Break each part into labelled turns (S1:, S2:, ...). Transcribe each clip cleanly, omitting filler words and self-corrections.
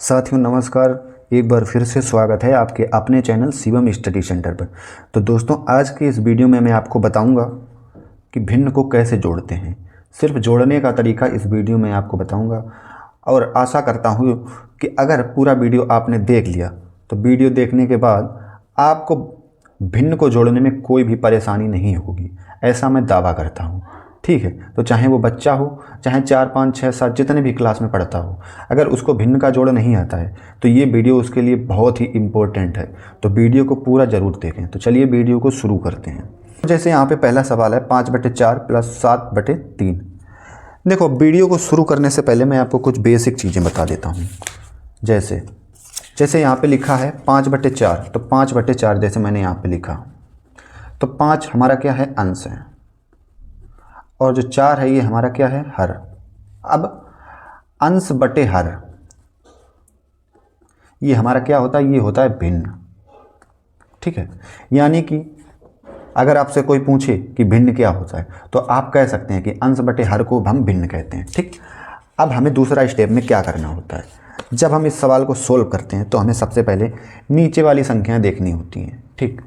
S1: साथियों नमस्कार, एक बार फिर से स्वागत है आपके अपने चैनल शिवम स्टडी सेंटर पर। तो दोस्तों, आज के इस वीडियो में मैं आपको बताऊंगा कि भिन्न को कैसे जोड़ते हैं। सिर्फ जोड़ने का तरीका इस वीडियो में आपको बताऊंगा और आशा करता हूं कि अगर पूरा वीडियो आपने देख लिया तो वीडियो देखने के बाद आपको भिन्न को जोड़ने में कोई भी परेशानी नहीं होगी, ऐसा मैं दावा करता हूँ। ठीक है, तो चाहे वो बच्चा हो, चाहे 4, 5, 6, 7 जितने भी क्लास में पढ़ता हो, अगर उसको भिन्न का जोड़ नहीं आता है तो ये वीडियो उसके लिए बहुत ही इम्पोर्टेंट है। तो वीडियो को पूरा ज़रूर देखें। तो चलिए वीडियो को शुरू करते हैं। जैसे यहाँ पे पहला सवाल है 5/4 + 7/3। देखो, वीडियो को शुरू करने से पहले मैं आपको कुछ बेसिक चीज़ें बता देता हूँ। जैसे यहाँ पे लिखा है 5/4, तो 5/4 जैसे मैंने यहाँ पे लिखा, तो 5 हमारा क्या है, अंश है, और जो 4 है ये हमारा क्या है, हर। अब अंश बटे हर, ये हमारा क्या होता है, ये होता है भिन्न। ठीक है, यानी कि अगर आपसे कोई पूछे कि भिन्न क्या होता है तो आप कह सकते हैं कि अंश बटे हर को हम भिन्न कहते हैं। ठीक, अब हमें दूसरा स्टेप में क्या करना होता है, जब हम इस सवाल को सोल्व करते हैं तो हमें सबसे पहले नीचे वाली संख्याएं देखनी होती हैं। ठीक,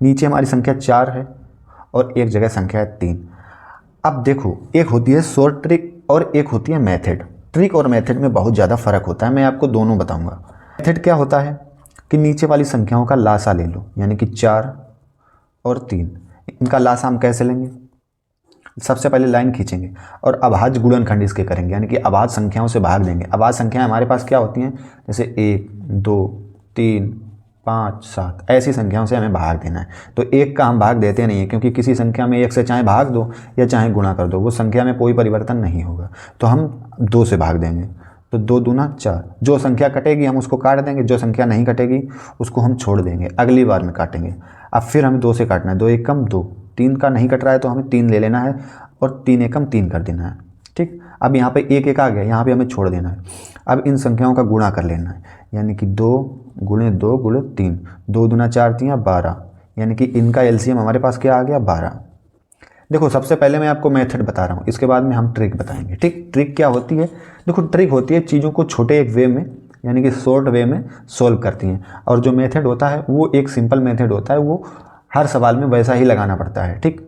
S1: नीचे हमारी संख्या 4 है और एक जगह संख्या है 3। अब देखो, एक होती है शॉर्ट ट्रिक और एक होती है मेथड। ट्रिक और मेथड में बहुत ज़्यादा फ़र्क होता है, मैं आपको दोनों बताऊंगा। मेथड क्या होता है कि नीचे वाली संख्याओं का लासा ले लो, यानी कि 4 और 3, इनका लासा हम कैसे लेंगे, सबसे पहले लाइन खींचेंगे और अभाज्य गुणनखंड इसके करेंगे, यानी कि अभाज्य संख्याओं से भाग देंगे। अभाज्य संख्याएं हमारे पास क्या होती हैं, जैसे 1, 2, 3, 5, 7, ऐसी संख्याओं से हमें भाग देना है। तो 1 का हम भाग देते नहीं है, क्योंकि किसी संख्या में 1 से चाहे भाग दो या चाहे गुणा कर दो, वो संख्या में कोई परिवर्तन नहीं होगा। तो हम 2 से भाग देंगे, तो 2 दूना 4। जो संख्या कटेगी हम उसको काट देंगे, जो संख्या नहीं कटेगी उसको हम छोड़ देंगे, अगली बार में काटेंगे। अब फिर हमें 2 से काटना है, 2 एकम 2, 3 का नहीं कट रहा है तो हमें 3 ले लेना है और 3 एकम 3 कर देना है। ठीक, अब यहाँ पे 1 1 आ गया, यहाँ पे हमें छोड़ देना है। अब इन संख्याओं का गुणा कर लेना है, यानी कि 2 × 2 × 3, 2 दूना 4 3 12, यानी कि इनका एलसीएम हमारे पास क्या आ गया, 12। देखो, सबसे पहले मैं आपको मेथड बता रहा हूँ, इसके बाद में हम ट्रिक बताएंगे। ठीक, ट्रिक क्या होती है, देखो ट्रिक होती है चीज़ों को छोटे एक वे में, यानी कि शॉर्ट वे में सोल्व करती हैं, और जो मेथड होता है वो एक सिंपल मेथड होता है, वो हर सवाल में वैसा ही लगाना पड़ता है। ठीक,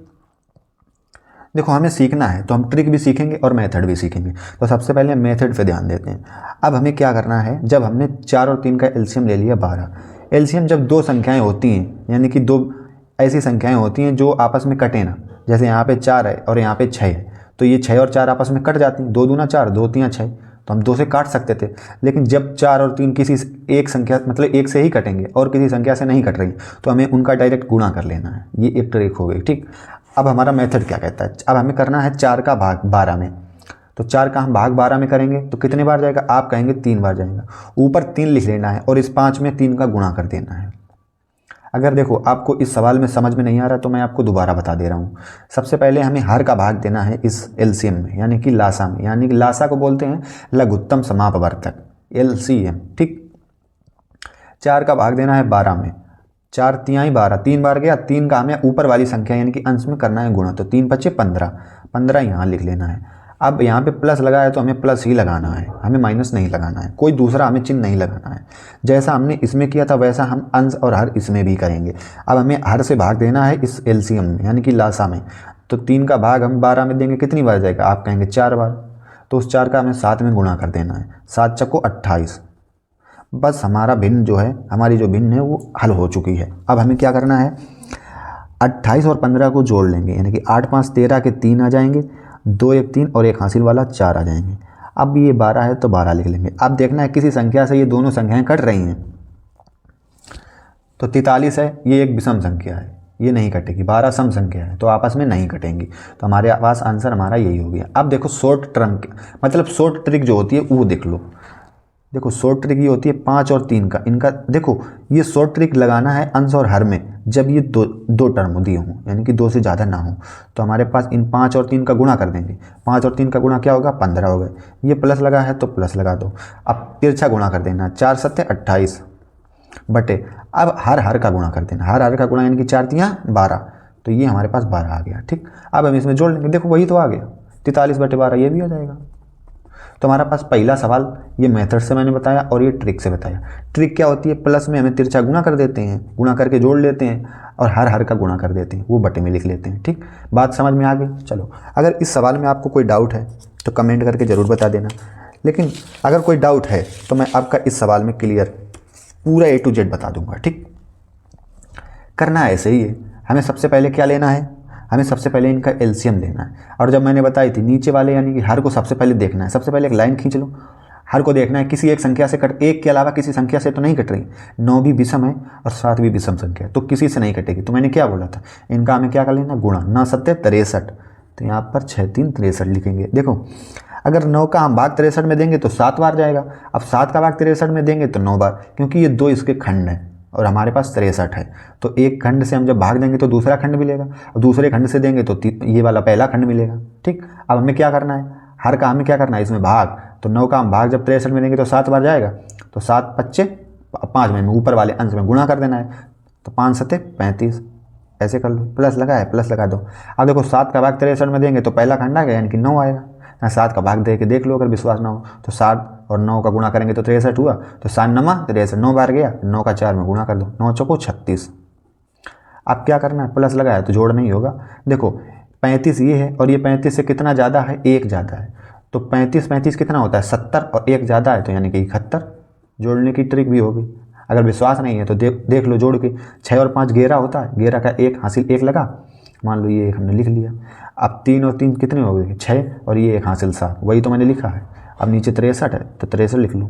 S1: देखो हमें सीखना है तो हम ट्रिक भी सीखेंगे और मेथड भी सीखेंगे। तो सबसे पहले मेथड पे ध्यान देते हैं। अब हमें क्या करना है, जब हमने 4 और 3 का एलसीएम ले लिया 12, एलसीएम जब 2 संख्याएं होती हैं, यानी कि 2 ऐसी संख्याएं होती हैं जो आपस में कटे ना, जैसे यहाँ पे 4 है और यहाँ पे 6 है, तो ये 6 और 4 आपस में कट जाती हैं, 2 दूना 4, 2 3 6, तो हम 2 से काट सकते थे। लेकिन जब 4 और 3 किसी एक संख्या, मतलब एक से ही कटेंगे और किसी संख्या से नहीं कट रही, तो हमें उनका डायरेक्ट गुणा कर लेना है। ये एक ट्रिक हो गई। ठीक, अब हमारा मेथड क्या कहता है, अब हमें करना है 4 का भाग 12 में, तो 4 का हम भाग 12 में करेंगे तो कितने बार जाएगा, आप कहेंगे 3 बार जाएगा। ऊपर 3 लिख लेना है और इस 5 में 3 का गुणा कर देना है। अगर देखो आपको इस सवाल में समझ में नहीं आ रहा तो मैं आपको दोबारा बता दे रहा हूँ। सबसे पहले हमें हर का भाग देना है इस एलसीएम में, यानी कि लासा में, यानी कि लासा को बोलते हैं लघुत्तम समापवर्तक, एलसीएम। ठीक, 4 का भाग देना है 12 में, 4 तिहाई 12, 3 बार गया, 3 का हमें ऊपर वाली संख्या यानी कि अंश में करना है गुणा, तो 3 × 5 = 15, 15 यहाँ लिख लेना है। अब यहाँ पे प्लस लगा है तो हमें प्लस ही लगाना है, हमें माइनस नहीं लगाना है, कोई दूसरा हमें चिन्ह नहीं लगाना है। जैसा हमने इसमें किया था वैसा हम अंश और हर इसमें भी करेंगे। अब हमें हर से भाग देना है इस एलसीएम में, यानी कि लासा में, तो 3 का भाग हम 12 में देंगे, कितनी बार जाएगा, आप कहेंगे 4 बार, तो उस 4 का हमें 7 में गुणा कर देना है, 7 × 28। बस हमारा भिन्न जो है, हमारी जो भिन्न है वो हल हो चुकी है। अब हमें क्या करना है, 28 और 15 को जोड़ लेंगे, यानी कि 8 5 13 के 3 आ जाएंगे, 2 1 3 और एक हासिल वाला 4 आ जाएंगे। अब ये 12 है तो 12 लिख लेंगे। अब देखना है किसी संख्या से ये दोनों संख्याएं कट रही हैं, तो 43 है, ये एक विषम संख्या है, ये नहीं कटेगी। 12 सम संख्या है तो आपस में नहीं कटेंगी, तो हमारे पास आंसर हमारा यही हो गया। अब देखो शॉर्ट टर्म, मतलब शॉर्ट ट्रिक जो होती है वो देख लो। देखो शॉर्ट ट्रिक ये होती है 5 और 3 का, इनका देखो ये शॉर्ट ट्रिक लगाना है अंश और हर में जब ये दो टर्म दिए हों, यानी कि 2 से ज़्यादा ना हो, तो हमारे पास इन 5 और 3 का गुणा कर देंगे। 5 और 3 का गुणा क्या होगा, 15 हो गए। ये प्लस लगा है तो प्लस लगा दो। अब तिरछा गुणा कर देना, 4 7 28 बटे, अब हर का गुणा कर देना, हर का गुणा यानी कि 4 3 12, तो ये हमारे पास 12 आ गया। ठीक, अब हम इसमें जोड़ लेंगे, देखो वही तो आ गया, 43/12 ये भी हो जाएगा। तो हमारा पास पहला सवाल ये मेथड से मैंने बताया और ये ट्रिक से बताया। ट्रिक क्या होती है, प्लस में हमें तिरछा गुणा कर देते हैं, गुणा करके जोड़ लेते हैं और हर का गुणा कर देते हैं, वो बटे में लिख लेते हैं। ठीक, बात समझ में आ गई। चलो, अगर इस सवाल में आपको कोई डाउट है तो कमेंट करके ज़रूर बता देना, लेकिन अगर कोई डाउट है तो मैं आपका इस सवाल में क्लियर पूरा A to Z बता दूंगा। ठीक, करना ऐसे ही है। हमें सबसे पहले क्या लेना है, हमें सबसे पहले इनका एलसीएम लेना है। और जब मैंने बताई थी नीचे वाले यानी कि हर को सबसे पहले देखना है। सबसे पहले एक लाइन खींच लो, हर को देखना है किसी एक संख्या से कट, एक के अलावा किसी संख्या से तो नहीं कट रही। 9 भी विषम है और 7 भी विषम संख्या है, तो किसी से नहीं कटेगी। तो मैंने क्या बोला था, इनका हमें क्या कर लेना, गुणा। 9 7 63, तो यहाँ पर 6 3 63 लिखेंगे। देखो, अगर 9 का हम भाग 63 में देंगे तो 7 बार जाएगा। अब 7 का भाग 63 में देंगे तो 9 बार, क्योंकि ये 2 इसके खंड हैं और हमारे पास 63 है। तो एक खंड से हम जब भाग देंगे तो दूसरा खंड मिलेगा, और दूसरे खंड से देंगे तो ये वाला पहला खंड मिलेगा। ठीक, अब हमें क्या करना है, हर का हमें क्या करना है, इसमें भाग। तो 9 का हम भाग जब 63 में देंगे तो 7 बार जाएगा, तो 7 5 5 में ऊपर वाले अंश में गुणा कर देना है। तो 5 7 35, ऐसे कर लो, प्लस लगा है, प्लस लगा दो। अब देखो 7 का भाग 63 में देंगे तो पहला खंड आ गया, यानी कि 9 आएगा। 7 का भाग दे के देख लो, अगर विश्वास ना हो तो 7 और 9 का गुणा करेंगे तो 63 हुआ। तो 7 9 63, 9 बार गया, 9 का 4 में गुणा कर दो, 9 चौको 36। अब क्या करना है, प्लस लगाया तो जोड़ नहीं होगा। देखो 35 ये है और ये 35 से कितना ज़्यादा है, 1 ज़्यादा है। तो 35 कितना होता है, 70, और 1 ज़्यादा है तो यानी कि 71। जोड़ने की ट्रिक भी होगी। अगर विश्वास नहीं है तो देख लो जोड़ के। 6 और 5 11 होता है, 11 का 1 हासिल 1 लगा, मान लो ये 1 हमने लिख लिया। अब 3 और 3 कितने हो गए, 6, और ये 1 हासिल 7, वही तो मैंने लिखा है। अब नीचे 63 है तो 63 लिख लूँ।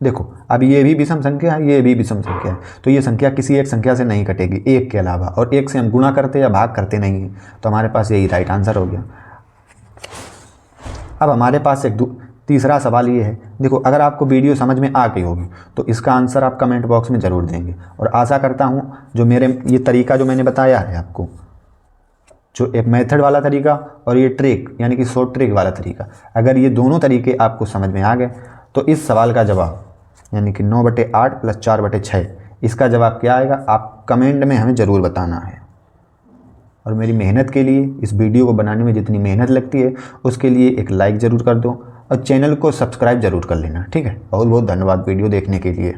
S1: देखो अब ये भी विषम संख्या है, ये भी विषम संख्या है, तो ये संख्या किसी एक संख्या से नहीं कटेगी, एक के अलावा। और एक से हम गुणा करते या भाग करते नहीं हैं, तो हमारे पास यही राइट आंसर हो गया। अब हमारे पास एक तीसरा सवाल ये है। देखो, अगर आपको वीडियो समझ में आ गई होगी तो इसका आंसर आप कमेंट बॉक्स में ज़रूर देंगे, और आशा करता हूँ जो मेरे ये तरीका जो मैंने बताया है आपको, जो एक मेथड वाला तरीका और ये ट्रिक यानी कि शॉर्ट ट्रिक वाला तरीका, अगर ये दोनों तरीके आपको समझ में आ गए तो इस सवाल का जवाब यानी कि 9/8 + 4/6 इसका जवाब क्या आएगा, आप कमेंट में हमें ज़रूर बताना है। और मेरी मेहनत के लिए, इस वीडियो को बनाने में जितनी मेहनत लगती है उसके लिए एक लाइक ज़रूर कर दो और चैनल को सब्सक्राइब ज़रूर कर लेना। ठीक है, बहुत बहुत धन्यवाद वीडियो देखने के लिए।